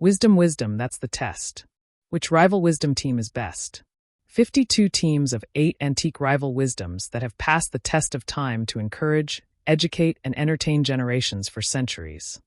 Wisdom, that's the test. Which rival wisdom team is best? 52 teams of 8 antique rival wisdoms that have passed the test of time to encourage, educate, and entertain generations for centuries.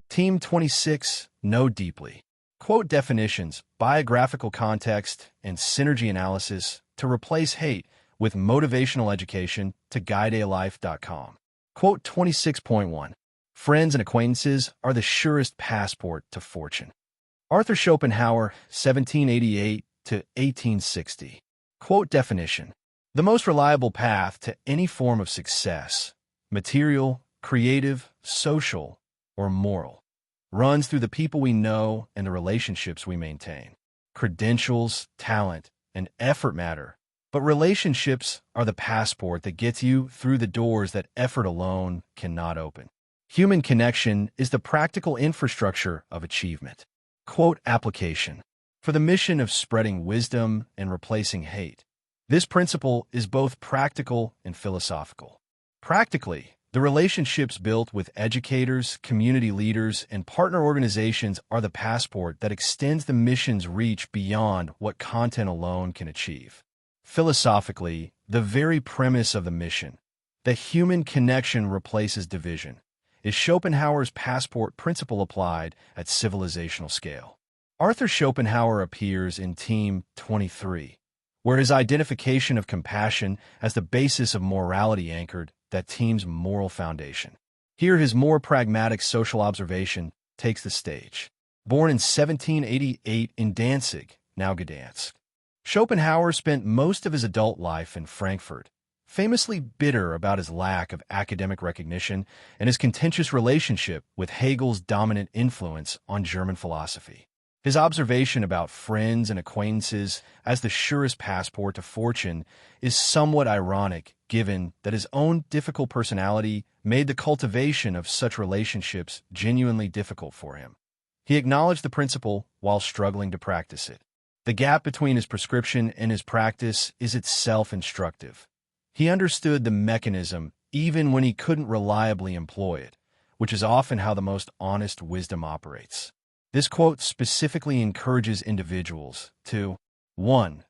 Team 26, Know Deeply. Quote definitions, biographical context, and synergy analysis to replace hate with motivational education to guidealife.com. Quote 26.1. Friends and acquaintances are the surest passport to fortune. Arthur Schopenhauer, 1788 to 1860. Quote definition. The most reliable path to any form of success, material, creative, social, or moral, runs through the people we know and the relationships we maintain. Credentials, talent, and effort matter, but relationships are the passport that gets you through the doors that effort alone cannot open. Human connection is the practical infrastructure of achievement. Quote application. For the mission of spreading wisdom and replacing hate, this principle is both practical and philosophical. Practically, the relationships built with educators, community leaders, and partner organizations are the passport that extends the mission's reach beyond what content alone can achieve. Philosophically, the very premise of the mission, that human connection replaces division, is Schopenhauer's passport principle applied at civilizational scale. Arthur Schopenhauer appears in Team 23, where his identification of compassion as the basis of morality anchored that team's moral foundation. Here his more pragmatic social observation takes the stage. Born in 1788 in Danzig, now Gdansk, Schopenhauer spent most of his adult life in Frankfurt, famously bitter about his lack of academic recognition and his contentious relationship with Hegel's dominant influence on German philosophy. His observation about friends and acquaintances as the surest passport to fortune is somewhat ironic, given that his own difficult personality made the cultivation of such relationships genuinely difficult for him. He acknowledged the principle while struggling to practice it. The gap between his prescription and his practice is itself instructive. He understood the mechanism even when he couldn't reliably employ it, which is often how the most honest wisdom operates. This quote specifically encourages individuals to 1.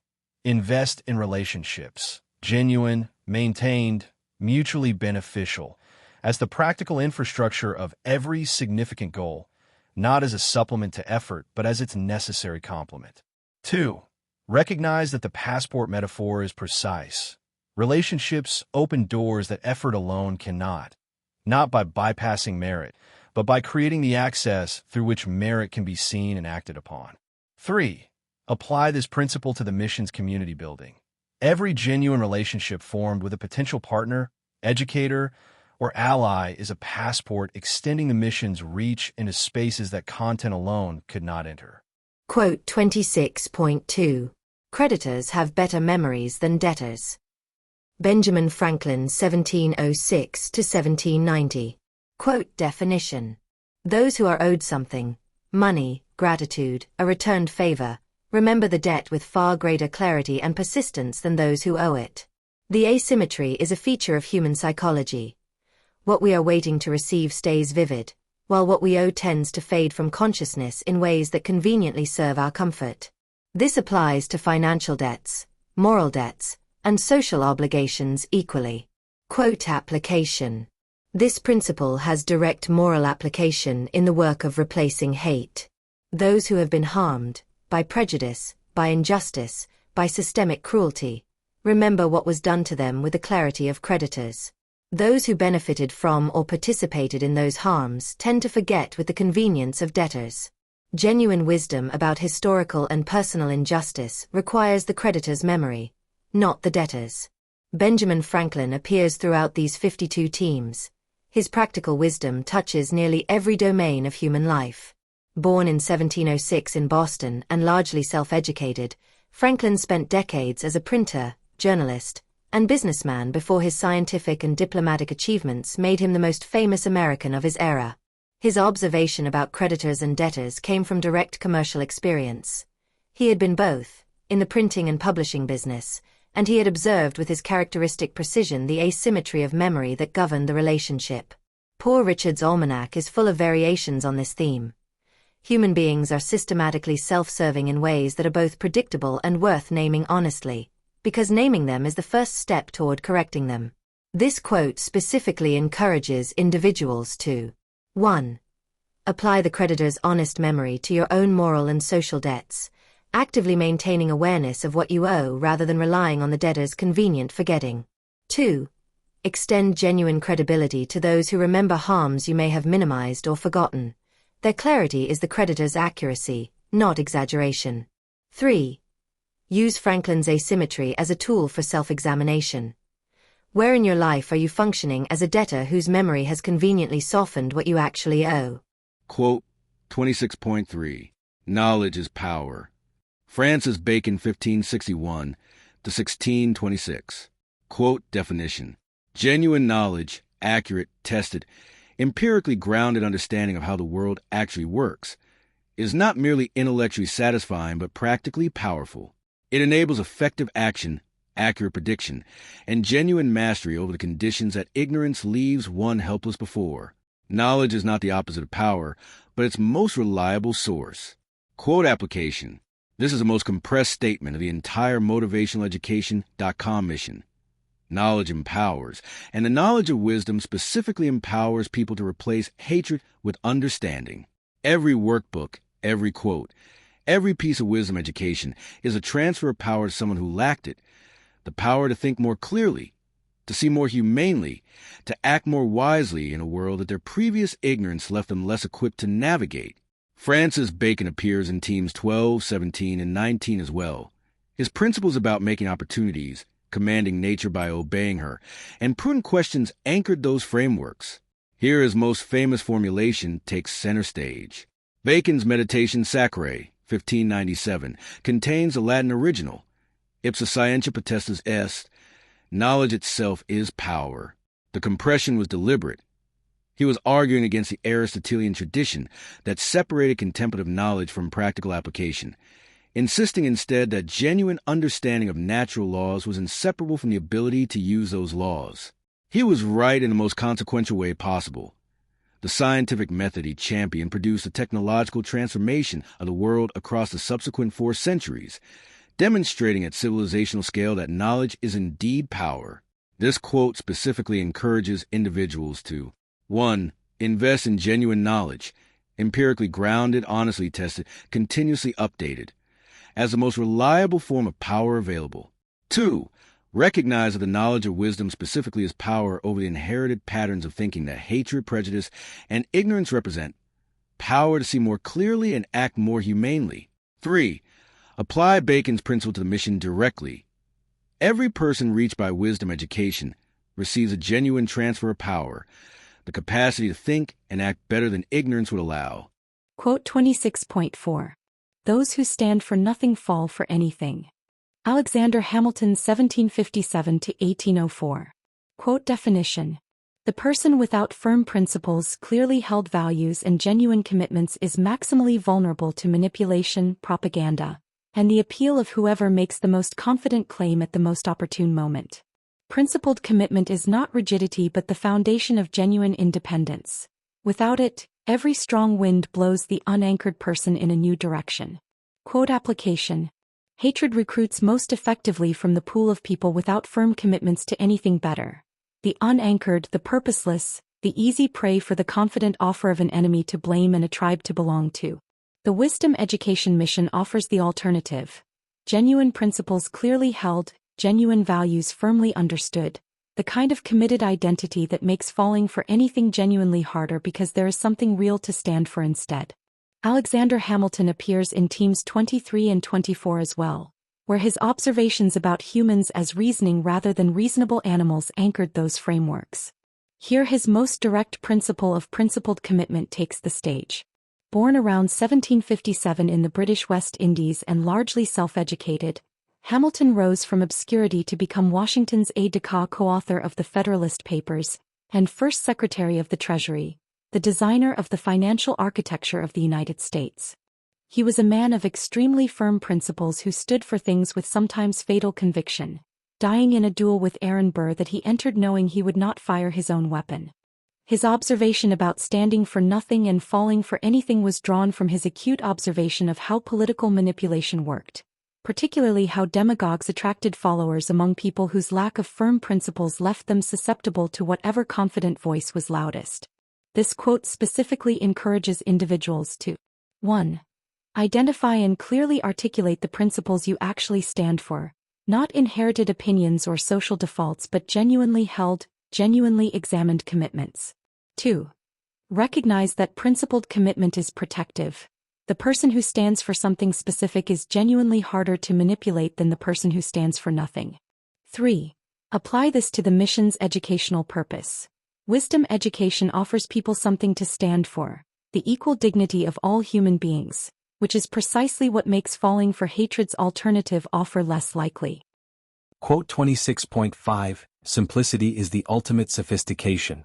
Invest in relationships, genuine, maintained, mutually beneficial, as the practical infrastructure of every significant goal, not as a supplement to effort, but as its necessary complement. 2. Recognize that the passport metaphor is precise. Relationships open doors that effort alone cannot, not by bypassing merit, but by creating the access through which merit can be seen and acted upon. 3. Apply this principle to the mission's community building. Every genuine relationship formed with a potential partner, educator, or ally is a passport extending the mission's reach into spaces that content alone could not enter. Quote 26.2. Creditors have better memories than debtors. Benjamin Franklin, 1706 to 1790. Quote definition. Those who are owed something, money, gratitude, a returned favor, remember the debt with far greater clarity and persistence than those who owe it. The asymmetry is a feature of human psychology. What we are waiting to receive stays vivid, while what we owe tends to fade from consciousness in ways that conveniently serve our comfort. This applies to financial debts, moral debts, and social obligations equally. Quote application. This principle has direct moral application in the work of replacing hate. Those who have been harmed, by prejudice, by injustice, by systemic cruelty, remember what was done to them with the clarity of creditors. Those who benefited from or participated in those harms tend to forget with the convenience of debtors. Genuine wisdom about historical and personal injustice requires the creditor's memory, not the debtor's. Benjamin Franklin appears throughout these 52 teams. His practical wisdom touches nearly every domain of human life. Born in 1706 in Boston and largely self-educated, Franklin spent decades as a printer, journalist, and businessman before his scientific and diplomatic achievements made him the most famous American of his era. His observation about creditors and debtors came from direct commercial experience. He had been both, in the printing and publishing business, and he had observed with his characteristic precision the asymmetry of memory that governed the relationship. Poor Richard's Almanac is full of variations on this theme. Human beings are systematically self-serving in ways that are both predictable and worth naming honestly, because naming them is the first step toward correcting them. This quote specifically encourages individuals to 1. Apply the creditor's honest memory to your own moral and social debts, actively maintaining awareness of what you owe rather than relying on the debtor's convenient forgetting. 2. Extend genuine credibility to those who remember harms you may have minimized or forgotten. Their clarity is the creditor's accuracy, not exaggeration. 3. Use Franklin's asymmetry as a tool for self-examination. Where in your life are you functioning as a debtor whose memory has conveniently softened what you actually owe? Quote 26.3. Knowledge is power. Francis Bacon, 1561 to 1626. Quote definition. Genuine knowledge, accurate, tested, empirically grounded understanding of how the world actually works, is not merely intellectually satisfying but practically powerful. It enables effective action, accurate prediction, and genuine mastery over the conditions that ignorance leaves one helpless before. Knowledge is not the opposite of power, but its most reliable source. Quote application. This is the most compressed statement of the entire motivationaleducation.com mission. Knowledge empowers, and the knowledge of wisdom specifically empowers people to replace hatred with understanding. Every workbook, every quote, every piece of wisdom education is a transfer of power to someone who lacked it. The power to think more clearly, to see more humanely, to act more wisely in a world that their previous ignorance left them less equipped to navigate. Francis Bacon appears in teams 12, 17, and 19 as well. His principles about making opportunities, commanding nature by obeying her, and prudent questions anchored those frameworks. Here his most famous formulation takes center stage. Bacon's Meditation Sacrae, 1597, contains a Latin original. Ipsa scientia potestas est, knowledge itself is power. The compression was deliberate. He was arguing against the Aristotelian tradition that separated contemplative knowledge from practical application, insisting instead that genuine understanding of natural laws was inseparable from the ability to use those laws. He was right in the most consequential way possible. The scientific method he championed produced a technological transformation of the world across the subsequent 4 centuries, demonstrating at civilizational scale that knowledge is indeed power. This quote specifically encourages individuals to 1. Invest in genuine knowledge, empirically grounded, honestly tested, continuously updated, as the most reliable form of power available. 2. Recognize that the knowledge of wisdom specifically is power over the inherited patterns of thinking that hatred, prejudice, and ignorance represent. Power to see more clearly and act more humanely. 3. Apply Bacon's principle to the mission directly. Every person reached by wisdom education receives a genuine transfer of power, the capacity to think and act better than ignorance would allow. Quote 26.4. Those who stand for nothing fall for anything. Alexander Hamilton, 1757 to 1804. Quote definition. The person without firm principles, clearly held values, and genuine commitments is maximally vulnerable to manipulation, propaganda, and the appeal of whoever makes the most confident claim at the most opportune moment. Principled commitment is not rigidity but the foundation of genuine independence. Without it, every strong wind blows the unanchored person in a new direction. Quote application. Hatred recruits most effectively from the pool of people without firm commitments to anything better. The unanchored, the purposeless, the easy prey for the confident offer of an enemy to blame and a tribe to belong to. The Wisdom Education Mission offers the alternative. Genuine principles clearly held, genuine values firmly understood, the kind of committed identity that makes falling for anything genuinely harder because there is something real to stand for instead. Alexander Hamilton appears in teams 23 and 24 as well, where his observations about humans as reasoning rather than reasonable animals anchored those frameworks. Here his most direct principle of principled commitment takes the stage. Born around 1757 in the British West Indies and largely self-educated, Hamilton rose from obscurity to become Washington's aide-de-camp, co-author of the Federalist Papers, and first Secretary of the Treasury, the designer of the financial architecture of the United States. He was a man of extremely firm principles who stood for things with sometimes fatal conviction, dying in a duel with Aaron Burr that he entered knowing he would not fire his own weapon. His observation about standing for nothing and falling for anything was drawn from his acute observation of how political manipulation worked, particularly how demagogues attracted followers among people whose lack of firm principles left them susceptible to whatever confident voice was loudest. This quote specifically encourages individuals to 1. Identify and clearly articulate the principles you actually stand for, not inherited opinions or social defaults but genuinely held, genuinely examined commitments. 2. Recognize that principled commitment is protective. The person who stands for something specific is genuinely harder to manipulate than the person who stands for nothing. 3. Apply this to the mission's educational purpose. Wisdom education offers people something to stand for, the equal dignity of all human beings, which is precisely what makes falling for hatred's alternative offer less likely. Quote 26.5, Simplicity is the ultimate sophistication.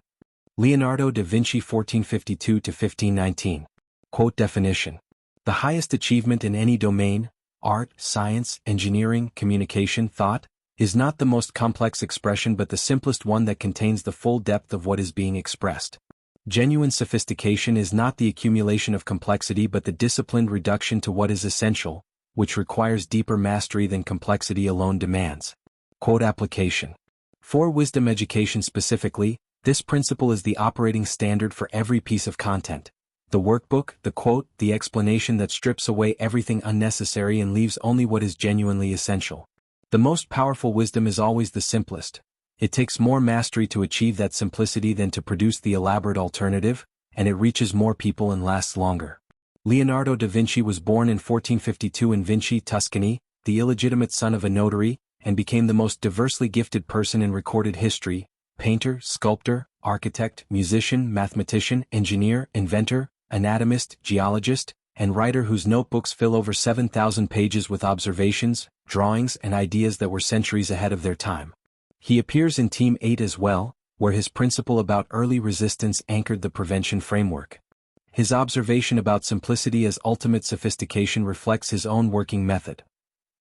Leonardo da Vinci 1452–1519. Quote definition. The highest achievement in any domain, art, science, engineering, communication, thought, is not the most complex expression but the simplest one that contains the full depth of what is being expressed. Genuine sophistication is not the accumulation of complexity but the disciplined reduction to what is essential, which requires deeper mastery than complexity alone demands. Quote application. For wisdom education specifically, this principle is the operating standard for every piece of content. The workbook, the quote, the explanation that strips away everything unnecessary and leaves only what is genuinely essential. The most powerful wisdom is always the simplest. It takes more mastery to achieve that simplicity than to produce the elaborate alternative, and it reaches more people and lasts longer. Leonardo da Vinci was born in 1452 in Vinci, Tuscany, the illegitimate son of a notary, and became the most diversely gifted person in recorded history: painter, sculptor, architect, musician, mathematician, engineer, inventor, anatomist, geologist, and writer whose notebooks fill over 7,000 pages with observations, drawings, and ideas that were centuries ahead of their time. He appears in Team 8 as well, where his principle about early resistance anchored the prevention framework. His observation about simplicity as ultimate sophistication reflects his own working method.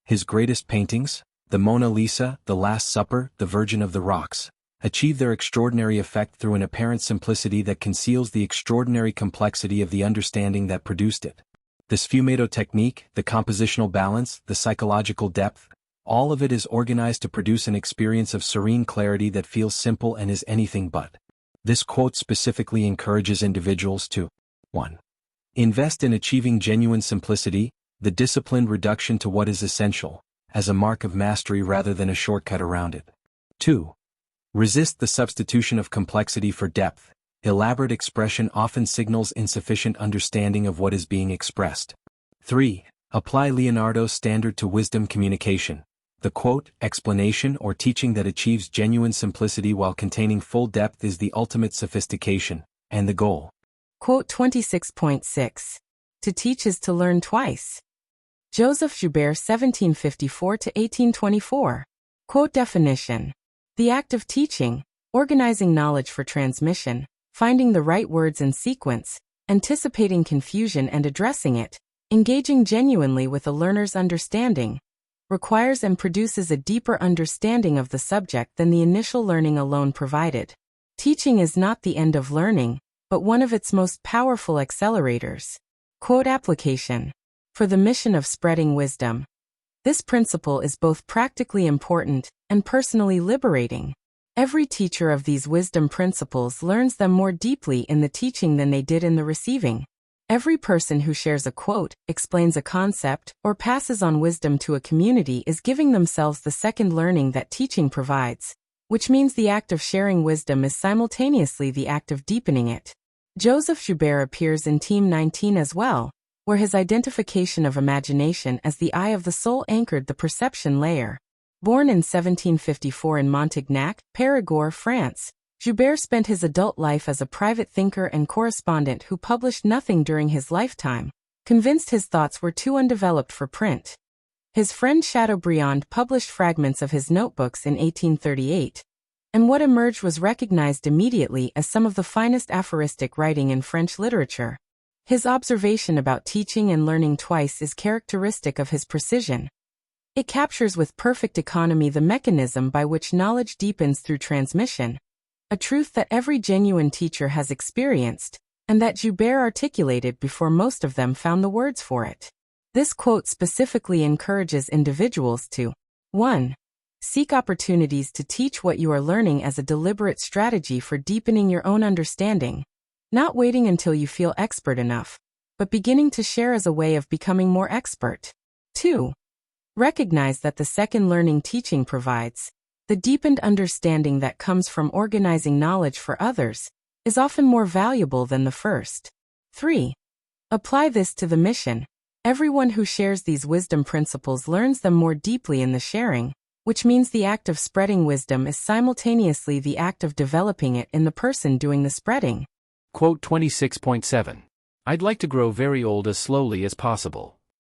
His greatest paintings, the Mona Lisa, the Last Supper, the Virgin of the Rocks, achieve their extraordinary effect through an apparent simplicity that conceals the extraordinary complexity of the understanding that produced it. The sfumato technique, the compositional balance, the psychological depth, all of it is organized to produce an experience of serene clarity that feels simple and is anything but. This quote specifically encourages individuals to 1. Invest in achieving genuine simplicity, the disciplined reduction to what is essential, as a mark of mastery rather than a shortcut around it. 2. Resist the substitution of complexity for depth. Elaborate expression often signals insufficient understanding of what is being expressed. 3. Apply Leonardo's standard to wisdom communication. The quote, explanation or teaching that achieves genuine simplicity while containing full depth is the ultimate sophistication, and the goal. Quote 26.6. To teach is to learn twice. Joseph Joubert 1754–1824. Quote definition. The act of teaching, organizing knowledge for transmission, finding the right words in sequence, anticipating confusion and addressing it, engaging genuinely with a learner's understanding, requires and produces a deeper understanding of the subject than the initial learning alone provided. Teaching is not the end of learning, but one of its most powerful accelerators. Quote application. For the mission of spreading wisdom. This principle is both practically important and personally liberating. Every teacher of these wisdom principles learns them more deeply in the teaching than they did in the receiving. Every person who shares a quote, explains a concept, or passes on wisdom to a community is giving themselves the second learning that teaching provides, which means the act of sharing wisdom is simultaneously the act of deepening it. Joseph Joubert appears in Team 19 as well, where his identification of imagination as the eye of the soul anchored the perception layer. Born in 1754 in Montignac, Périgord, France, Joubert spent his adult life as a private thinker and correspondent who published nothing during his lifetime, convinced his thoughts were too undeveloped for print. His friend Chateaubriand published fragments of his notebooks in 1838, and what emerged was recognized immediately as some of the finest aphoristic writing in French literature. His observation about teaching and learning twice is characteristic of his precision. It captures with perfect economy the mechanism by which knowledge deepens through transmission, a truth that every genuine teacher has experienced, and that Joubert articulated before most of them found the words for it. This quote specifically encourages individuals to 1. Seek opportunities to teach what you are learning as a deliberate strategy for deepening your own understanding, not waiting until you feel expert enough, but beginning to share as a way of becoming more expert. 2. Recognize that the second learning teaching provides, the deepened understanding that comes from organizing knowledge for others, is often more valuable than the first. 3. Apply this to the mission. Everyone who shares these wisdom principles learns them more deeply in the sharing, which means the act of spreading wisdom is simultaneously the act of developing it in the person doing the spreading. Quote 26.7. I'd like to grow very old as slowly as possible.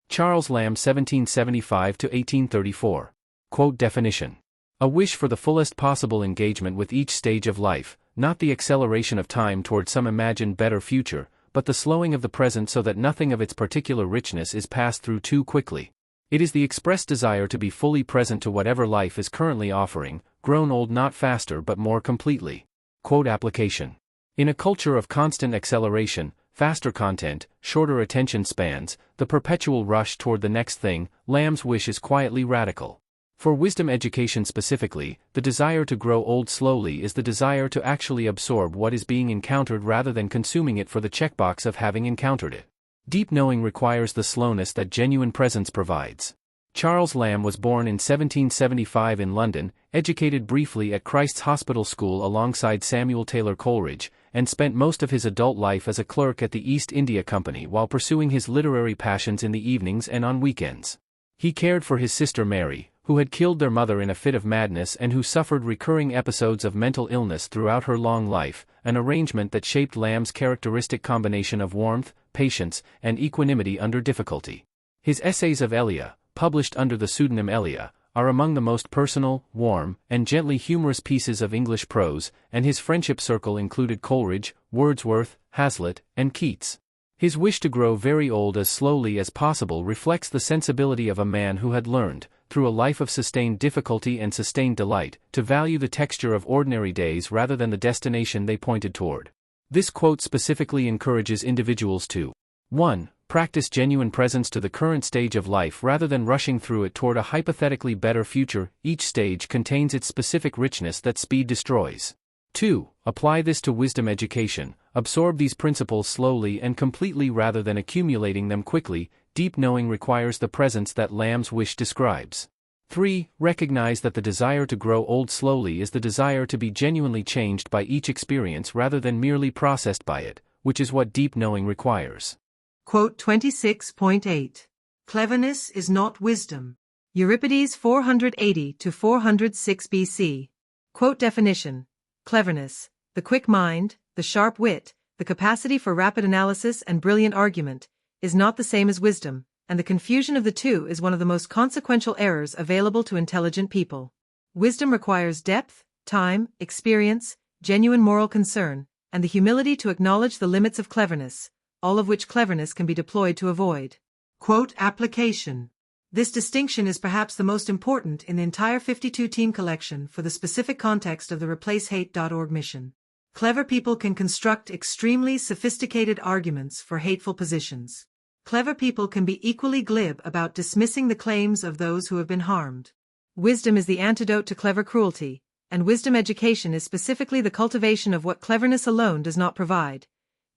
Charles Lamb 1775–1834. Quote definition. A wish for the fullest possible engagement with each stage of life, not the acceleration of time toward some imagined better future, but the slowing of the present so that nothing of its particular richness is passed through too quickly. It is the expressed desire to be fully present to whatever life is currently offering, grown old not faster but more completely. Quote application. In a culture of constant acceleration, faster content, shorter attention spans, the perpetual rush toward the next thing, Lamb's wish is quietly radical. For wisdom education specifically, the desire to grow old slowly is the desire to actually absorb what is being encountered rather than consuming it for the checkbox of having encountered it. Deep knowing requires the slowness that genuine presence provides. Charles Lamb was born in 1775 in London, educated briefly at Christ's Hospital School alongside Samuel Taylor Coleridge, and spent most of his adult life as a clerk at the East India Company while pursuing his literary passions in the evenings and on weekends. He cared for his sister Mary, who had killed their mother in a fit of madness and who suffered recurring episodes of mental illness throughout her long life, an arrangement that shaped Lamb's characteristic combination of warmth, patience, and equanimity under difficulty. His essays of Elia, published under the pseudonym Elia, are among the most personal, warm, and gently humorous pieces of English prose, and his friendship circle included Coleridge, Wordsworth, Hazlitt, and Keats. His wish to grow very old as slowly as possible reflects the sensibility of a man who had learned, through a life of sustained difficulty and sustained delight, to value the texture of ordinary days rather than the destination they pointed toward. This quote specifically encourages individuals to 1. Practice genuine presence to the current stage of life rather than rushing through it toward a hypothetically better future. Each stage contains its specific richness that speed destroys. 2. Apply this to wisdom education. Absorb these principles slowly and completely rather than accumulating them quickly. Deep knowing requires the presence that Lamb's wish describes. 3. Recognize that the desire to grow old slowly is the desire to be genuinely changed by each experience rather than merely processed by it, which is what deep knowing requires. Quote 26.8. Cleverness is not wisdom. Euripides 480–406 BC. Quote definition. Cleverness, the quick mind, the sharp wit, the capacity for rapid analysis and brilliant argument, is not the same as wisdom, and the confusion of the two is one of the most consequential errors available to intelligent people. Wisdom requires depth, time, experience, genuine moral concern, and the humility to acknowledge the limits of cleverness, all of which cleverness can be deployed to avoid. Quote application. This distinction is perhaps the most important in the entire 52-team collection for the specific context of the ReplaceHate.org mission. Clever people can construct extremely sophisticated arguments for hateful positions. Clever people can be equally glib about dismissing the claims of those who have been harmed. Wisdom is the antidote to clever cruelty, and wisdom education is specifically the cultivation of what cleverness alone does not provide: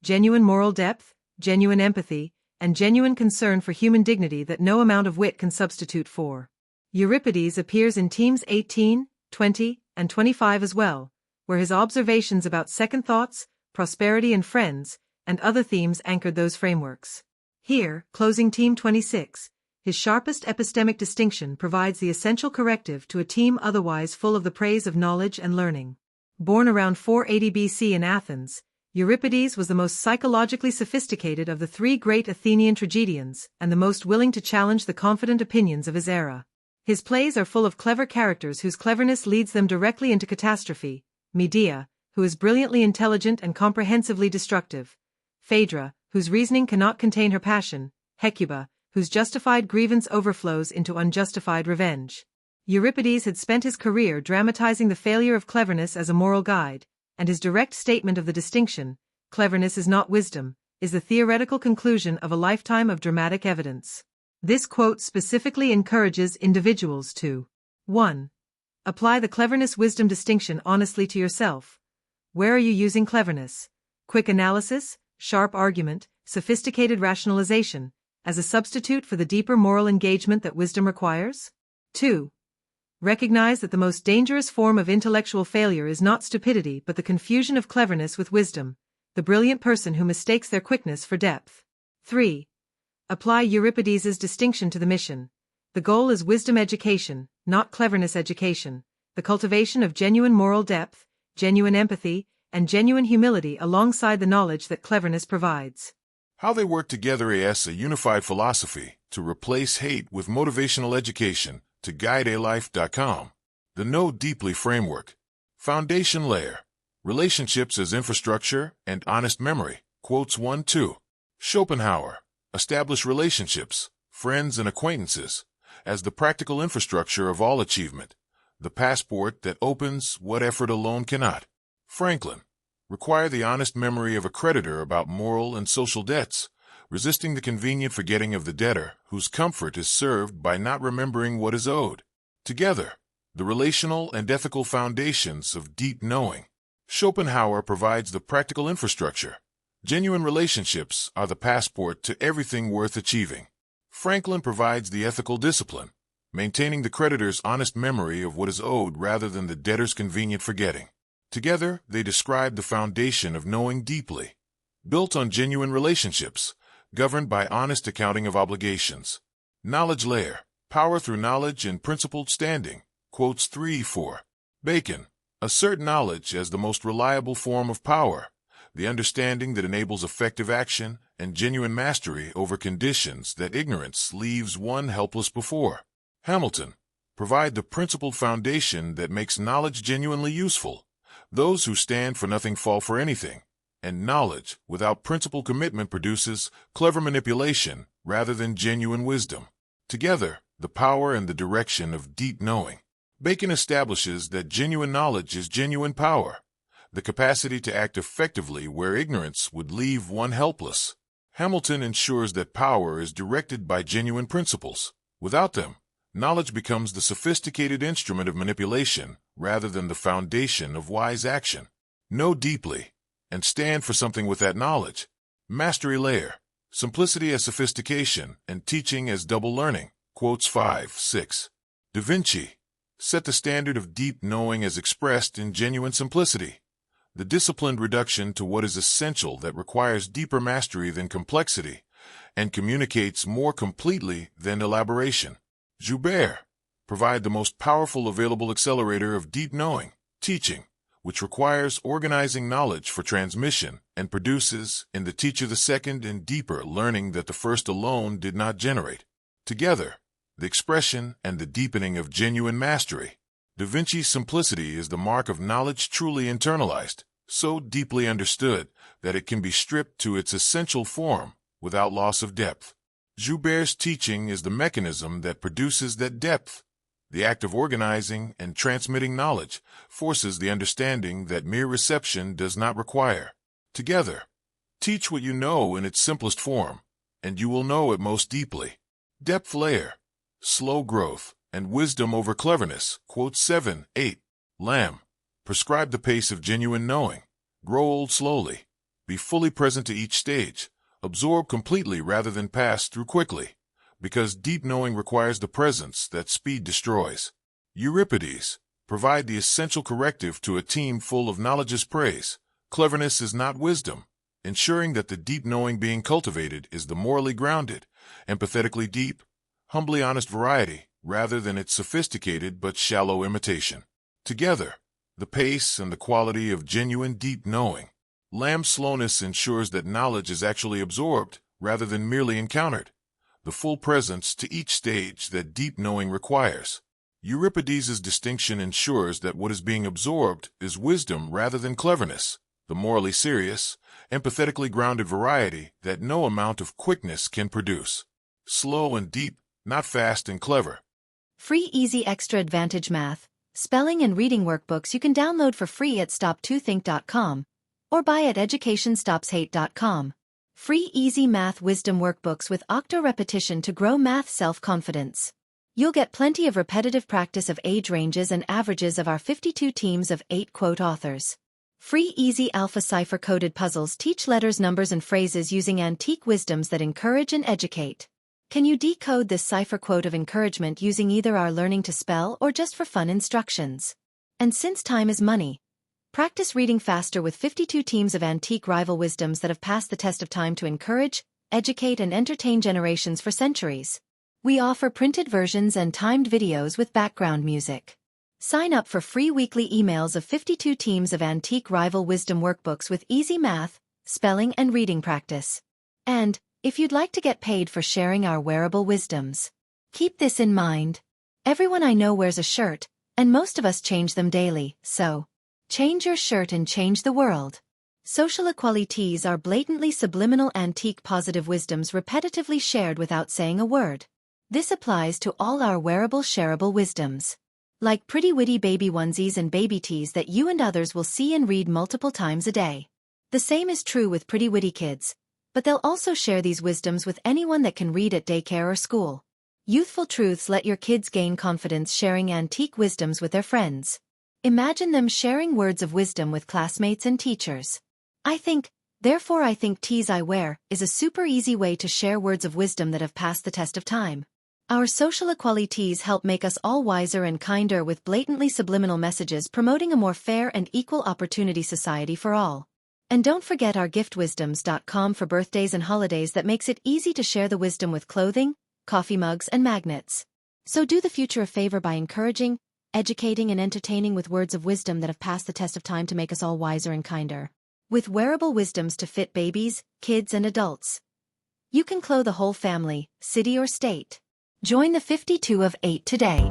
genuine moral depth, genuine empathy, and genuine concern for human dignity that no amount of wit can substitute for. Euripides appears in teams 18, 20, and 25 as well, where his observations about second thoughts, prosperity and friends, and other themes anchored those frameworks. Here, closing team 26, his sharpest epistemic distinction provides the essential corrective to a team otherwise full of the praise of knowledge and learning. Born around 480 BC in Athens, Euripides was the most psychologically sophisticated of the three great Athenian tragedians and the most willing to challenge the confident opinions of his era. His plays are full of clever characters whose cleverness leads them directly into catastrophe. Medea, who is brilliantly intelligent and comprehensively destructive. Phaedra, whose reasoning cannot contain her passion. Hecuba, whose justified grievance overflows into unjustified revenge. Euripides had spent his career dramatizing the failure of cleverness as a moral guide, and his direct statement of the distinction, "Cleverness is not wisdom," is the theoretical conclusion of a lifetime of dramatic evidence. This quote specifically encourages individuals to 1. Apply the cleverness-wisdom distinction honestly to yourself. Where are you using cleverness? Quick analysis, sharp argument, sophisticated rationalization, as a substitute for the deeper moral engagement that wisdom requires? 2. Recognize that the most dangerous form of intellectual failure is not stupidity but the confusion of cleverness with wisdom, the brilliant person who mistakes their quickness for depth. 3. Apply Euripides' distinction to the mission. The goal is wisdom education, not cleverness education, the cultivation of genuine moral depth, genuine empathy, and genuine humility alongside the knowledge that cleverness provides. How they work together as a unified philosophy to replace hate with motivational education to guidealife.com. The Know Deeply framework. Foundation layer. Relationships as infrastructure and honest memory. Quotes 1-2. Schopenhauer. Establish relationships, friends and acquaintances, as the practical infrastructure of all achievement, the passport that opens what effort alone cannot. Franklin. Require the honest memory of a creditor about moral and social debts, resisting the convenient forgetting of the debtor whose comfort is served by not remembering what is owed. Together, the relational and ethical foundations of deep knowing. Schopenhauer provides the practical infrastructure. Genuine relationships are the passport to everything worth achieving. Franklin provides the ethical discipline, maintaining the creditor's honest memory of what is owed rather than the debtor's convenient forgetting. Together, they describe the foundation of knowing deeply, built on genuine relationships, governed by honest accounting of obligations. Knowledge layer. Power through knowledge and principled standing. Quotes 3-4. Bacon. Assert knowledge as the most reliable form of power, the understanding that enables effective action and genuine mastery over conditions that ignorance leaves one helpless before. Hamilton. Provide the principled foundation that makes knowledge genuinely useful. Those who stand for nothing fall for anything, and knowledge without principled commitment produces clever manipulation rather than genuine wisdom. Together, the power and the direction of deep knowing. Bacon establishes that genuine knowledge is genuine power, the capacity to act effectively where ignorance would leave one helpless. Hamilton ensures that power is directed by genuine principles. Without them, knowledge becomes the sophisticated instrument of manipulation rather than the foundation of wise action. Know deeply, and stand for something with that knowledge. Mastery layer. Simplicity as sophistication, and teaching as double learning. Quotes 5-6. Da Vinci. Set the standard of deep knowing as expressed in genuine simplicity, the disciplined reduction to what is essential that requires deeper mastery than complexity, and communicates more completely than elaboration. Joubert. Provide the most powerful available accelerator of deep knowing, teaching, which requires organizing knowledge for transmission and produces in the teacher the second and deeper learning that the first alone did not generate. Together, the expression and the deepening of genuine mastery. Da Vinci's simplicity is the mark of knowledge truly internalized, so deeply understood that it can be stripped to its essential form without loss of depth. Joubert's teaching is the mechanism that produces that depth. The act of organizing and transmitting knowledge forces the understanding that mere reception does not require. Together, teach what you know in its simplest form, and you will know it most deeply. Depth layer. Slow growth, and wisdom over cleverness. Quote 7-8. Lamb. Prescribe the pace of genuine knowing. Grow old slowly. Be fully present to each stage. Absorb completely rather than pass through quickly, because deep knowing requires the presence that speed destroys. Euripides. Provide the essential corrective to a team full of knowledge's praise. Cleverness is not wisdom, ensuring that the deep knowing being cultivated is the morally grounded, empathetically deep, humbly honest variety, rather than its sophisticated but shallow imitation. Together, the pace and the quality of genuine deep knowing. Lamb's slowness ensures that knowledge is actually absorbed rather than merely encountered. the full presence to each stage that deep knowing requires. Euripides' distinction ensures that what is being absorbed is wisdom rather than cleverness, the morally serious, empathetically grounded variety that no amount of quickness can produce. Slow and deep, not fast and clever. Free Easy Extra Advantage Math, spelling and reading workbooks you can download for free at stop2think.com or buy at educationstopshate.com. Free Easy Math Wisdom Workbooks with octo repetition to grow math self-confidence. You'll get plenty of repetitive practice of age ranges and averages of our 52 teams of 8 quote authors. Free Easy Alpha Cipher-coded puzzles teach letters, numbers, and phrases using antique wisdoms that encourage and educate. Can you decode this cipher quote of encouragement using either our Learning to Spell or just for fun instructions? And since time is money, practice reading faster with 52 teams of antique rival wisdoms that have passed the test of time to encourage, educate, and entertain generations for centuries. We offer printed versions and timed videos with background music. Sign up for free weekly emails of 52 teams of antique rival wisdom workbooks with easy math, spelling, and reading practice. And, if you'd like to get paid for sharing our wearable wisdoms, keep this in mind. Everyone I know wears a shirt, and most of us change them daily, so change your shirt and change the world. Social equalities are blatantly subliminal antique positive wisdoms repetitively shared without saying a word. This applies to all our wearable shareable wisdoms. Like pretty witty baby onesies and baby tees that you and others will see and read multiple times a day. The same is true with pretty witty kids, but they'll also share these wisdoms with anyone that can read at daycare or school. Youthful truths let your kids gain confidence sharing antique wisdoms with their friends. Imagine them sharing words of wisdom with classmates and teachers. I think, therefore I think tees I wear is a super easy way to share words of wisdom that have passed the test of time. Our social equalities help make us all wiser and kinder with blatantly subliminal messages promoting a more fair and equal opportunity society for all. And don't forget our giftwisdoms.com for birthdays and holidays that makes it easy to share the wisdom with clothing, coffee mugs, and magnets. So do the future a favor by encouraging, educating, and entertaining with words of wisdom that have passed the test of time to make us all wiser and kinder. With wearable wisdoms to fit babies, kids, and adults. You can clothe a whole family, city, or state. Join the 52 of 8 today.